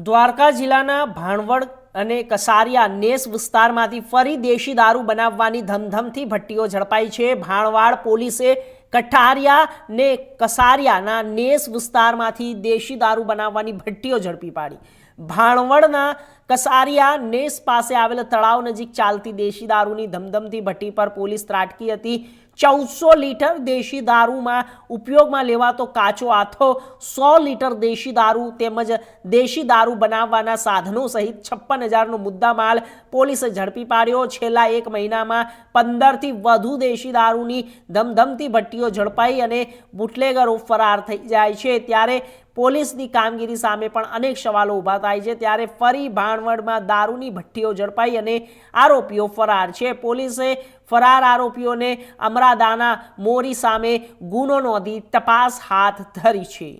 દ્વારકા જિલ્લાના ભાણવડ અને કસારિયા નેસ વિસ્તારમાંથી ફરી દેશી દારૂ બનાવવાની ધમધમથી ભટ્ટીઓ ઝડપાઈ છે। ભાણવાડ પોલીસે કઠારિયા ને કસારિયાના નેસ વિસ્તારમાંથી દેશી દારૂ બનાવવાની ભટ્ટીઓ ઝડપી પાડી। ભાણવડના કસારિયા નેસ પાસે આવેલ તળાવ નજીક ચાલતી દેશી દારૂની ધમધમતી ભટ્ટી પર પોલીસ ત્રાટકી હતી। 1400 લીટર દેશી દારૂમાં ઉપયોગમાં લેવાતો કાચો આથો, 100 લીટર દેશી દારૂ તેમજ દેશી દારૂ બનાવવાના સાધનો સહિત 56,000નો મુદ્દામાલ પોલીસે ઝડપી પાડ્યો। છેલ્લા એક મહિનામાં 15થી વધુ દેશી દારૂની ધમધમતી ભટ્ટીઓ ઝડપાઈ અને બુટલેગરો ફરાર થઈ જાય છે। ત્યારે પોલીસની કામગીરી સામે પણ અનેક સવાલો ઊભા થાય છે। ત્યારે ફરી ભાણવડમાં દારૂની ભટ્ટીઓ ઝડપાઈ અને આરોપીઓ ફરાર છે। પોલીસે ફરાર આરોપીઓને અમરાદાના મોરી સામે ગુનો નોંધી તપાસ હાથ ધરી છે।